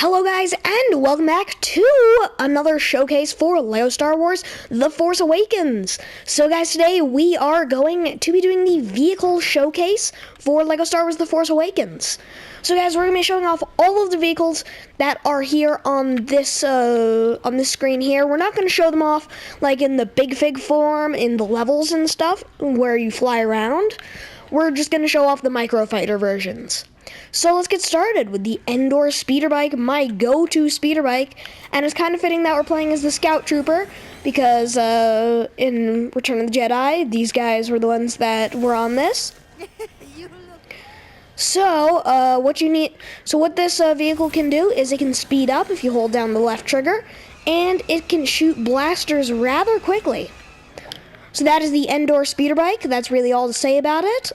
Hello guys, and welcome back to another showcase for LEGO Star Wars The Force Awakens. So guys, today we are going to be doing the vehicle showcase for LEGO Star Wars The Force Awakens. So guys, we're going to be showing off all of the vehicles that are here on this screen here. We're not going to show them off like in the big fig form, in the levels and stuff, where you fly around. We're just going to show off the microfighter versions. So let's get started with the Endor speeder bike, my go-to speeder bike, and it's kind of fitting that we're playing as the Scout Trooper because in Return of the Jedi, these guys were the ones that were on this. So what this vehicle can do is it can speed up if you hold down the left trigger, and it can shoot blasters rather quickly. So that is the Endor speeder bike. That's really all to say about it.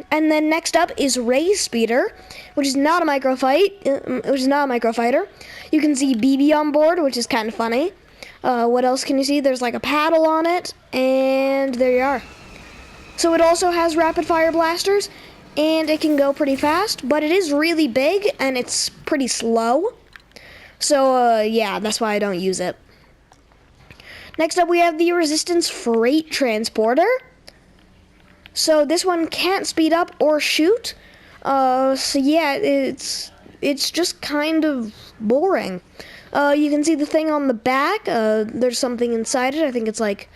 And then next up is Rey's speeder, which is not a microfighter. You can see BB on board, which is kind of funny. What else can you see? There's like a paddle on it, and there you are. So it also has rapid fire blasters, and it can go pretty fast, but it is really big and it's pretty slow. So yeah, that's why I don't use it. Next up we have the Resistance Freight Transporter. So this one can't speed up or shoot. So yeah, it's just kind of boring. You can see the thing on the back. There's something inside it. I think it's like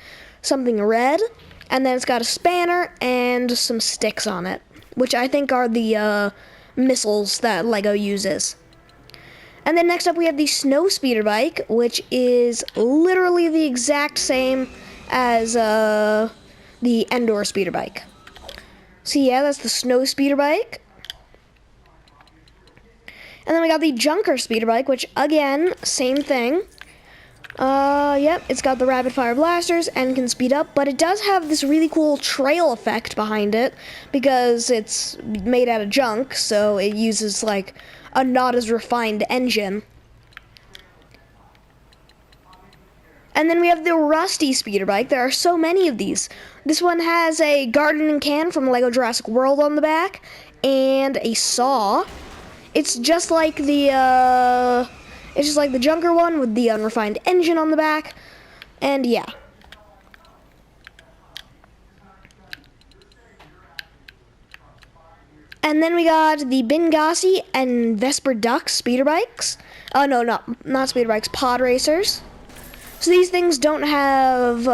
something red. And then it's got a spanner and some sticks on it, which I think are the missiles that LEGO uses. And then next up we have the Snow Speeder Bike, which is literally the exact same as the Endor Speeder Bike. So yeah, that's the Snow Speeder Bike. And then we got the Junker Speeder Bike, which again, same thing. Yep, it's got the rapid fire blasters and can speed up, but it does have this really cool trail effect behind it because it's made out of junk, so it uses like a not as refined engine. And then we have the Rusty Speeder Bike. There are so many of these. This one has a gardening can from LEGO Jurassic World on the back and a saw. It's just like the Junker one with the unrefined engine on the back. And yeah. And then we got the Benghazi and Vesper Duck speeder bikes. Oh no, not speeder bikes, pod racers. So these things don't have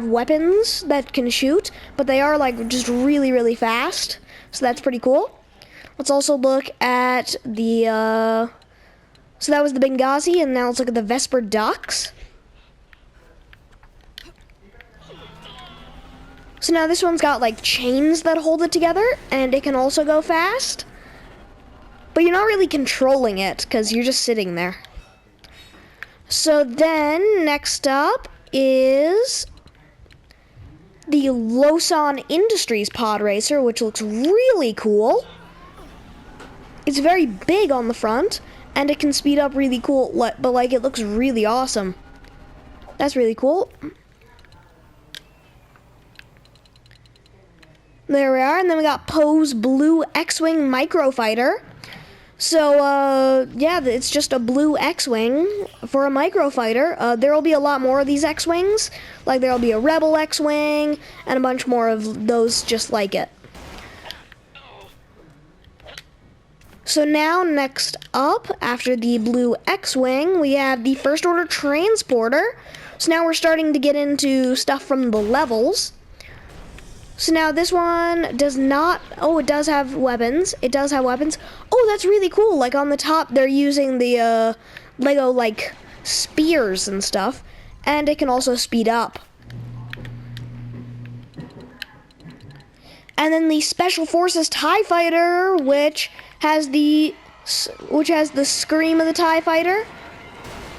weapons that can shoot, but they are like just really, really fast. So that's pretty cool. Let's also look at the so that was the Benghazi, and now let's look at the Vesper Ducks. So now this one's got like chains that hold it together, and it can also go fast. But you're not really controlling it because you're just sitting there. So then, next up is the Lawson Industries Pod Racer, which looks really cool. It's very big on the front, and it can speed up really cool, but like it looks really awesome. That's really cool. There we are, and then we got Poe's Blue X-Wing Microfighter. So, yeah, it's just a blue X-Wing for a microfighter. There will be a lot more of these X-Wings. Like, there will be a Rebel X-Wing and a bunch more of those just like it. So now, next up, after the blue X-Wing, we have the First Order Transporter. So now we're starting to get into stuff from the levels. So now this one does not, oh, it does have weapons. It does have weapons. Oh, that's really cool. Like on the top, they're using the LEGO like spears and stuff. And it can also speed up. And then the Special Forces TIE Fighter, which has the scream of the TIE Fighter.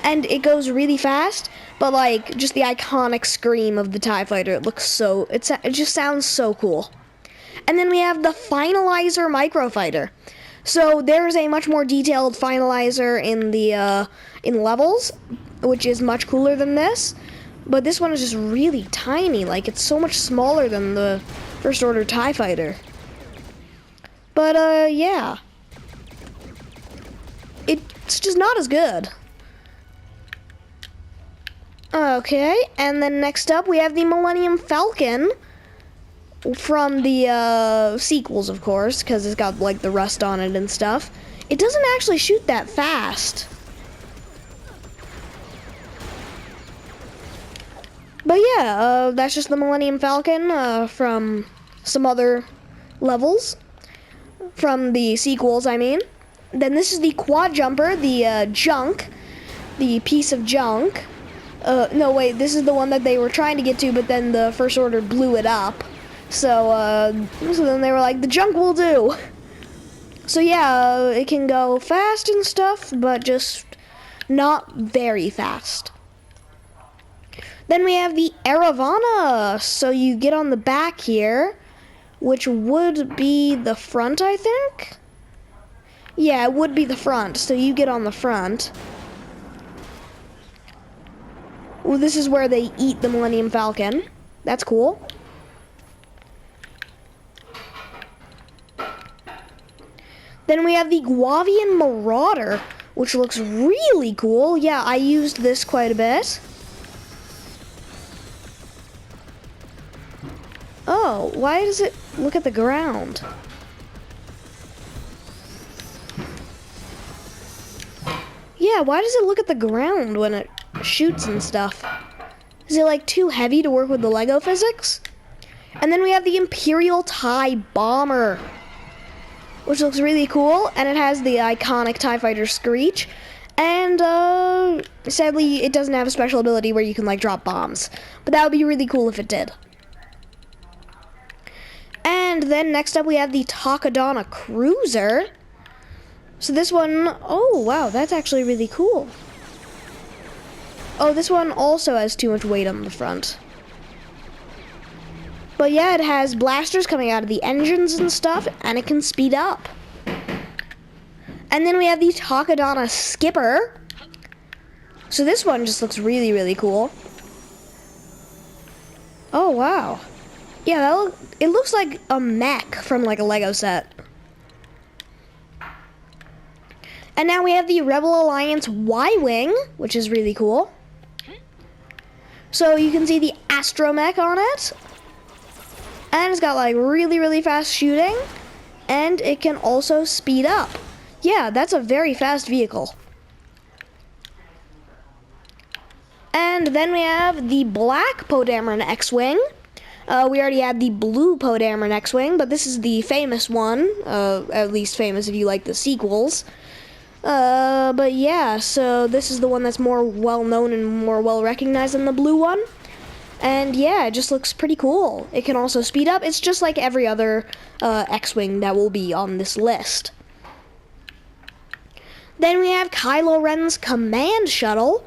And it goes really fast. But like just the iconic scream of the TIE Fighter, it just sounds so cool. And then we have the Finalizer Microfighter. So there's a much more detailed Finalizer in the in levels, which is much cooler than this. But this one is just really tiny. Like it's so much smaller than the First Order TIE Fighter. But, yeah. It's just not as good. Okay, and then next up we have the Millennium Falcon from the sequels, of course, because it's got like the rust on it and stuff. It doesn't actually shoot that fast. But yeah, that's just the Millennium Falcon from some other levels. From the sequels, I mean. Then this is the Quad Jumper, the junk. The piece of junk. No, wait, this is the one that they were trying to get to, but then the First Order blew it up. So then they were like, the junk will do. So yeah, it can go fast and stuff, but just not very fast. Then we have the Aravana. So you get on the back here, which would be the front, I think? Yeah, it would be the front, so you get on the front. Well, this is where they eat the Millennium Falcon. That's cool. Then we have the Guavian Marauder, which looks really cool. Yeah, I used this quite a bit. Oh, why does it look at the ground? Yeah, why does it look at the ground when it shoots and stuff? Is it like too heavy to work with the Lego physics? And then we have the Imperial TIE Bomber, which looks really cool, and it has the iconic TIE Fighter screech. And sadly, it doesn't have a special ability where you can like drop bombs, but that would be really cool if it did. And then next up we have the Takodana Cruiser. So this one, oh wow, that's actually really cool. Oh, this one also has too much weight on the front. But yeah, it has blasters coming out of the engines and stuff, and it can speed up. And then we have the Takodana Skipper. So this one just looks really, really cool. Oh wow. Yeah, it looks like a mech from like a Lego set. And now we have the Rebel Alliance Y-Wing, which is really cool. So you can see the astromech on it. And it's got like really, really fast shooting. And it can also speed up. Yeah, that's a very fast vehicle. And then we have the black Poe Dameron X-Wing. We already had the blue Poe Dameron X-Wing, but this is the famous one. At least famous if you like the sequels. But yeah, so this is the one that's more well-known and more well-recognized than the blue one. And yeah, it just looks pretty cool. It can also speed up. It's just like every other X-Wing that will be on this list. Then we have Kylo Ren's Command Shuttle.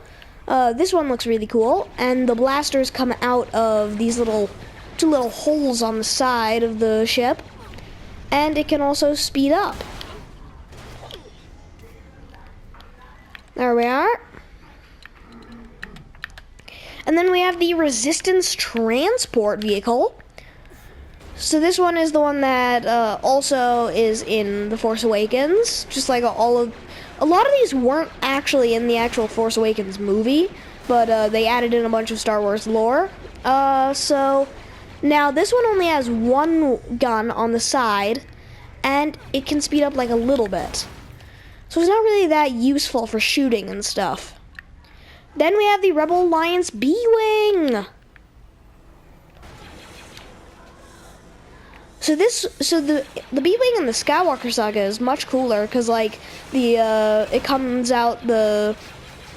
This one looks really cool. And the blasters come out of these two little holes on the side of the ship. And it can also speed up. There we are. And then we have the Resistance Transport Vehicle. So this one is the one that also is in The Force Awakens. Just like a lot of these weren't actually in the actual Force Awakens movie, but they added in a bunch of Star Wars lore. So now this one only has one gun on the side, and it can speed up like a little bit. So it's not really that useful for shooting and stuff. Then we have the Rebel Alliance B-Wing. So the B-Wing in the Skywalker Saga is much cooler because like it comes out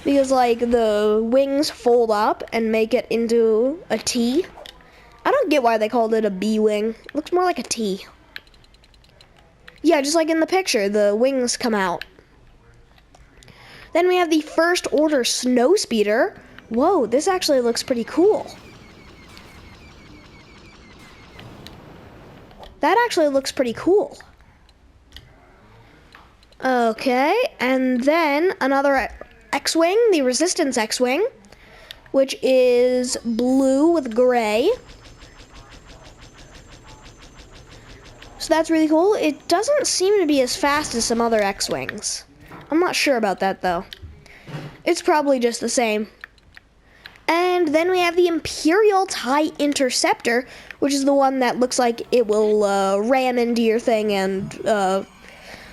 because like the wings fold up and make it into a T. I don't get why they called it a B-Wing. It looks more like a T. Yeah, just like in the picture, the wings come out. Then we have the First Order Snowspeeder. Whoa, this actually looks pretty cool. That actually looks pretty cool. Okay, and then another X-Wing, the Resistance X-Wing, which is blue with gray. So that's really cool. It doesn't seem to be as fast as some other X-Wings. I'm not sure about that, though. It's probably just the same. And then we have the Imperial TIE Interceptor, which is the one that looks like it will ram into your thing and,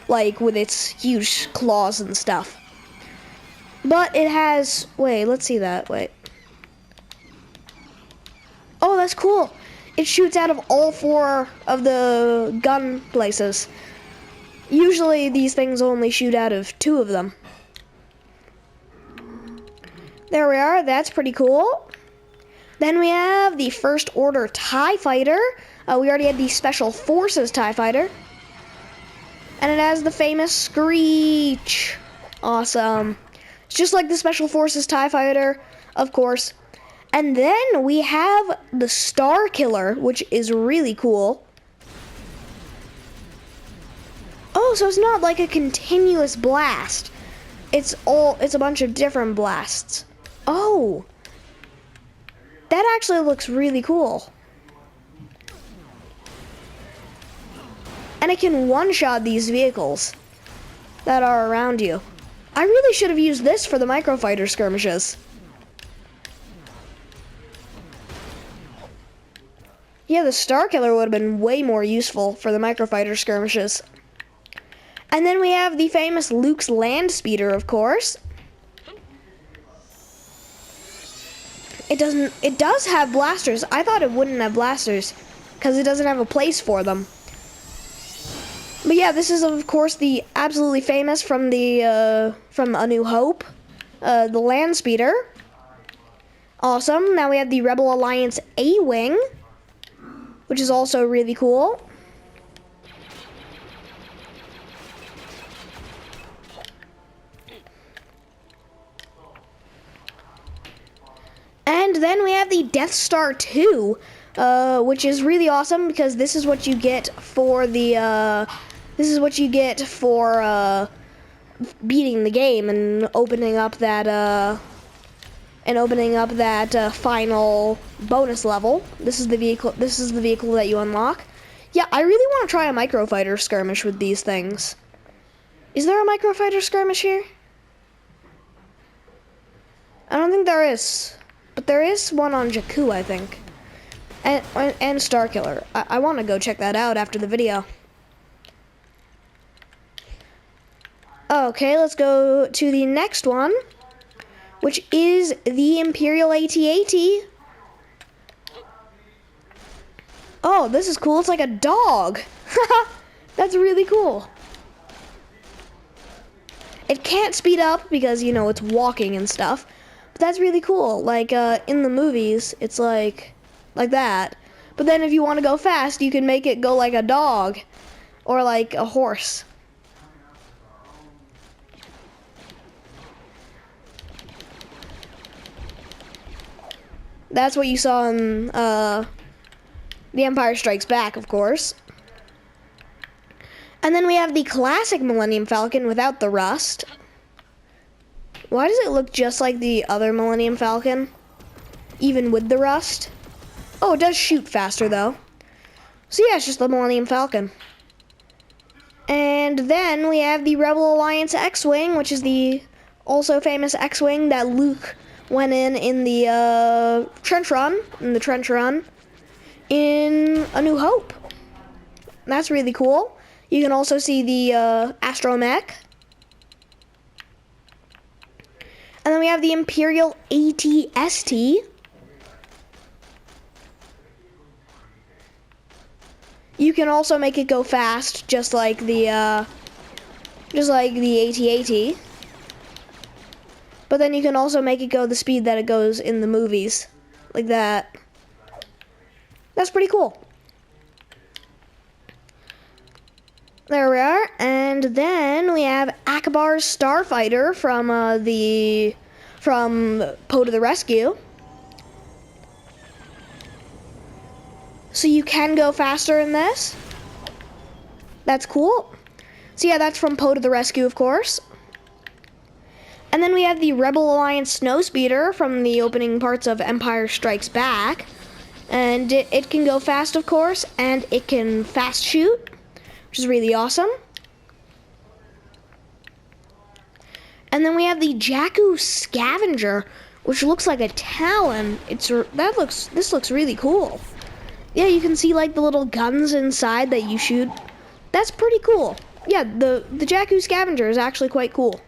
like, with its huge claws and stuff. But it has... Wait, let's see that. Wait. Oh, that's cool. It shoots out of all 4 of the gun places. Usually these things only shoot out of 2 of them. There we are. That's pretty cool. Then we have the First Order TIE Fighter. We already had the Special Forces TIE Fighter. And it has the famous screech. Awesome. It's just like the Special Forces TIE Fighter, of course. And then we have the Star Killer, which is really cool. Oh, so it's not like a continuous blast. It's a bunch of different blasts. Oh. That actually looks really cool. And it can one-shot these vehicles that are around you. I really should have used this for the microfighter skirmishes. Yeah, the Star Killer would have been way more useful for the microfighter skirmishes. And then we have the famous Luke's Land Speeder, of course. It does have blasters. I thought it wouldn't have blasters because it doesn't have a place for them. But yeah, this is of course the absolutely famous from A New Hope, the Land Speeder. Awesome. Now we have the Rebel Alliance A-Wing, which is also really cool. And then we have the Death Star 2, which is really awesome because this is what you get for the beating the game and opening up that final bonus level. This is the vehicle that you unlock. Yeah, I really want to try a microfighter skirmish with these things. Is there a microfighter skirmish here? I don't think there is. But there is one on Jakku, I think. And Starkiller. I want to go check that out after the video. Okay, let's go to the next one, which is the Imperial AT-AT. Oh, this is cool. It's like a dog. That's really cool. It can't speed up because, you know, it's walking and stuff. But that's really cool. Like, in the movies, it's like that. But then if you want to go fast, you can make it go like a dog or like a horse. That's what you saw in The Empire Strikes Back, of course. And then we have the classic Millennium Falcon without the rust. Why does it look just like the other Millennium Falcon, even with the rust? Oh, it does shoot faster, though. So yeah, it's just the Millennium Falcon. And then we have the Rebel Alliance X-Wing, which is the also famous X-Wing that Luke went in the trench run, in A New Hope. That's really cool. You can also see the astromech. And then we have the Imperial AT-ST. You can also make it go fast, just like the AT-AT. But then you can also make it go the speed that it goes in the movies, like that. That's pretty cool. There we are, and then we have Akbar's Starfighter from Poe to the Rescue. So you can go faster in this. That's cool. So yeah, that's from Poe to the Rescue, of course. And then we have the Rebel Alliance Snowspeeder from the opening parts of Empire Strikes Back. And it can go fast, of course, and it can fast shoot. which is really awesome. And then we have the Jakku Scavenger, which looks like a Talon. This looks really cool. Yeah, you can see like the little guns inside that you shoot. That's pretty cool. Yeah, the Jakku Scavenger is actually quite cool.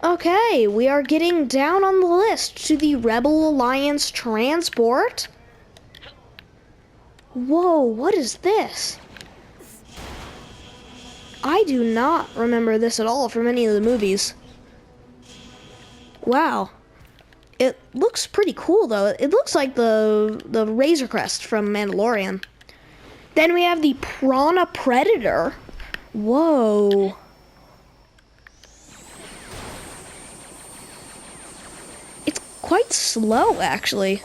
Okay, we are getting down on the list to the Rebel Alliance transport. Whoa, what is this? I do not remember this at all from any of the movies. Wow. It looks pretty cool though. It looks like the Razor Crest from Mandalorian. Then we have the Piranha Predator. Whoa. It's quite slow actually.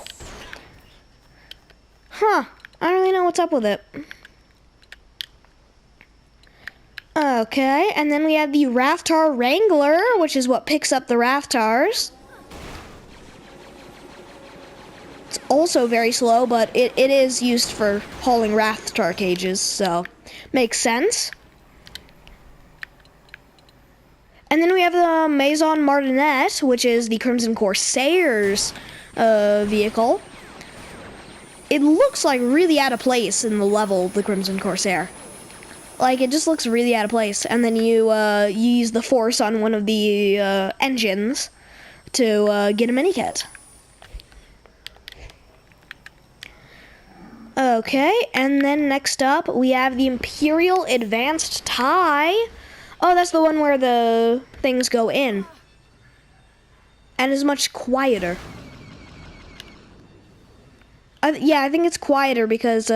Huh. I don't really know what's up with it. Okay, and then we have the Raftar Wrangler, which is what picks up the Raftars. It's also very slow, but it is used for hauling Raftar cages, so makes sense. And then we have the Maison Martinet, which is the Crimson Corsairs vehicle. It looks like really out of place in the level, the Crimson Corsair. Like, it just looks really out of place. And then you use the force on one of the engines to get a mini-kit. Okay, and then next up, we have the Imperial Advanced TIE. Oh, that's the one where the things go in. And is much quieter. Yeah, I think it's quieter because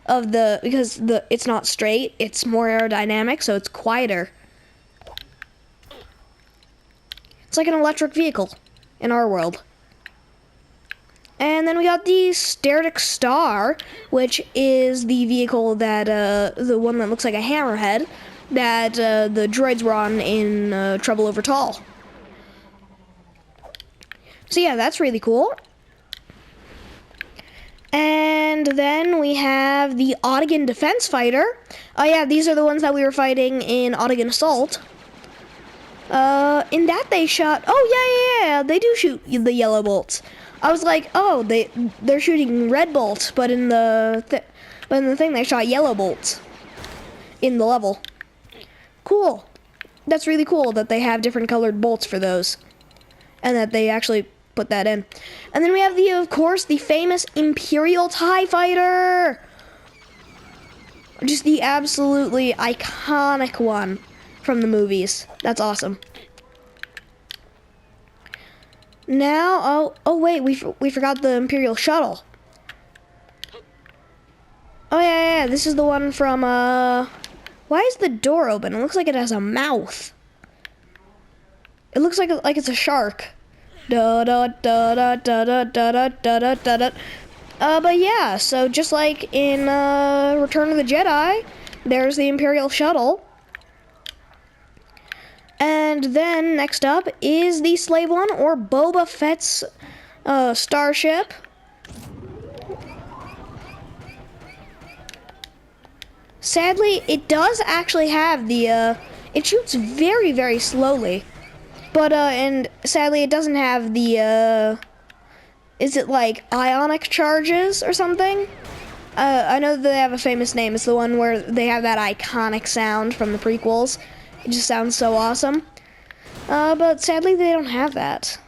it's not straight, it's more aerodynamic, so it's quieter. It's like an electric vehicle in our world. And then we got the Stertic Star, which is the vehicle that the one that looks like a hammerhead that the droids were on in Trouble Over Tall. So yeah, that's really cool. And then we have the Ottogan Defense Fighter. Oh yeah, these are the ones that we were fighting in Ottogan Assault. In that they shot... Oh yeah, they do shoot the yellow bolts. I was like, oh, they're shooting red bolts, but in the thing they shot yellow bolts in the level. Cool. That's really cool that they have different colored bolts for those, and that they actually put that in. And then we have of course, the famous Imperial TIE Fighter. Just the absolutely iconic one from the movies. That's awesome. Now, oh wait, we forgot the Imperial Shuttle. Oh yeah, this is the one from, why is the door open? It looks like it has a mouth. It looks like it's a shark. Da da da da da da da da da da da. But yeah, so just like in Return of the Jedi, there's the Imperial Shuttle. And then next up is the Slave One, or Boba Fett's starship. Sadly, it does actually have the it shoots very, very slowly. But, and sadly it doesn't have the, is it like ionic charges or something? I know that they have a famous name. It's the one where they have that iconic sound from the prequels. It just sounds so awesome. But sadly they don't have that.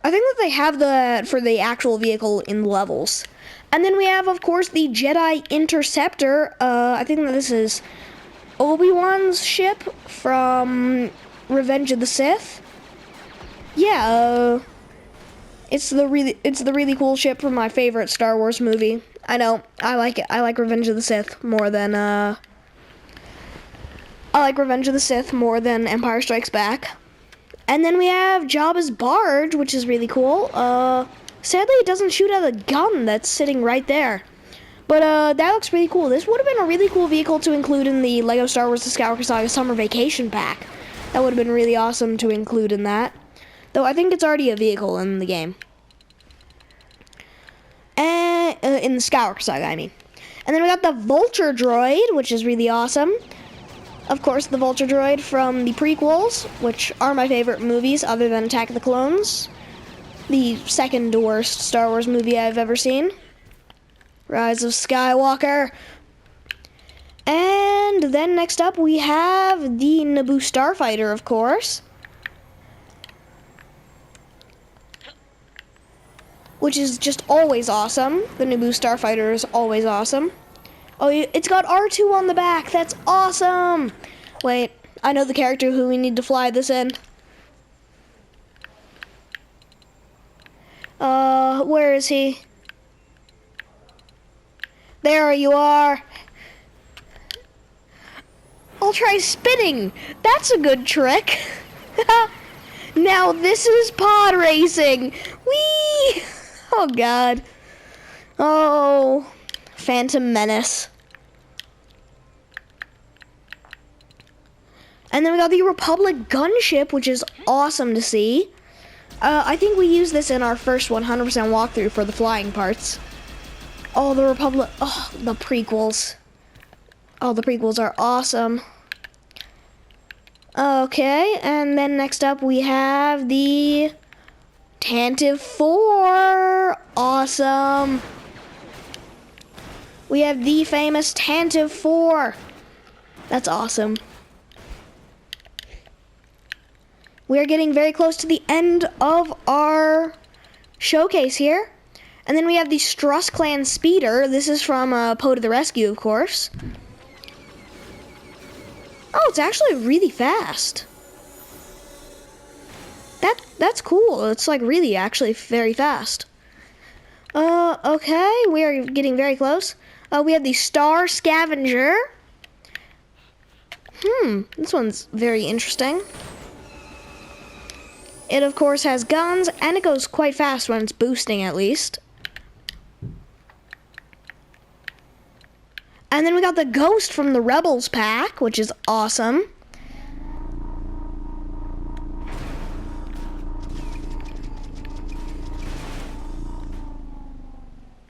I think that they have that for the actual vehicle in levels. And then we have, of course, the Jedi Interceptor. I think that this is Obi-Wan's ship from Revenge of the Sith. Yeah, it's the really cool ship from my favorite Star Wars movie. I know, I like it. I like Revenge of the Sith more than Empire Strikes Back. And then we have Jabba's barge, which is really cool. Sadly, it doesn't shoot out a gun that's sitting right there. But that looks really cool. This would have been a really cool vehicle to include in the LEGO Star Wars The Skywalker Saga Summer Vacation Pack. That would have been really awesome to include in that. Though I think it's already a vehicle in the game. And in the Skywalker Saga, I mean. And then we got the Vulture Droid, which is really awesome. Of course, the Vulture Droid from the prequels, which are my favorite movies other than Attack of the Clones. The second worst Star Wars movie I've ever seen. Rise of Skywalker. And then next up we have the Naboo Starfighter, of course. Which is just always awesome. The Naboo Starfighter is always awesome. Oh, it's got R2 on the back. That's awesome. Wait, I know the character who we need to fly this in. Where is he? There you are. I'll try spinning. That's a good trick. Now this is pod racing. Whee! Oh, God. Oh, Phantom Menace. And then we got the Republic gunship, which is awesome to see. I think we used this in our first 100% walkthrough for the flying parts. Oh, the Republic. Oh, the prequels. Oh, the prequels are awesome. Okay, and then next up we have the Tantive 4. Awesome. We have the famous Tantive 4. That's awesome. We are getting very close to the end of our showcase here. And then we have the Struss Clan Speeder. This is from Poe to the Rescue, of course. Oh, it's actually really fast. That's cool. It's like really actually very fast. Okay, we are getting very close. We have the Star Scavenger. This one's very interesting. It, of course, has guns, and it goes quite fast when it's boosting, at least. And then we got the Ghost from the Rebels pack, which is awesome.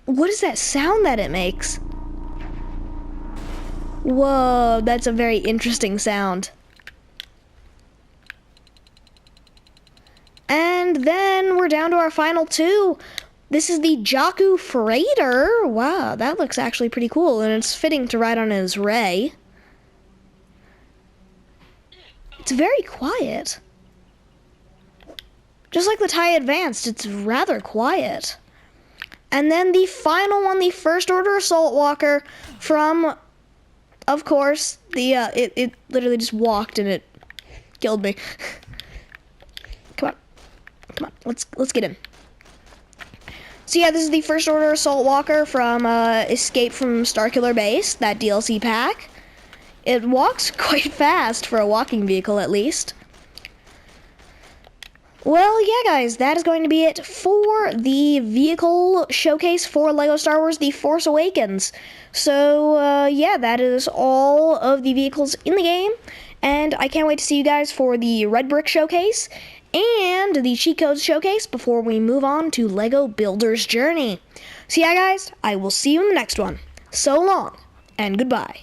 What is that sound that it makes? Whoa, that's a very interesting sound. And then we're down to our final two. This is the Jakku Freighter. Wow, that looks actually pretty cool, and it's fitting to ride on his Rey. It's very quiet. Just like the TIE Advanced, it's rather quiet. And then the final one, the First Order Assault Walker from, of course, the it literally just walked and it killed me. Come on, let's get him. So yeah, this is the First Order Assault Walker from Escape from Starkiller Base, that DLC pack. It walks quite fast for a walking vehicle, at least. Well, yeah, guys, that is going to be it for the vehicle showcase for LEGO Star Wars The Force Awakens. So, yeah, that is all of the vehicles in the game, and I can't wait to see you guys for the Red Brick showcase and the cheat codes showcase before we move on to LEGO Builder's Journey. So, yeah, guys, I will see you in the next one. So long, and goodbye.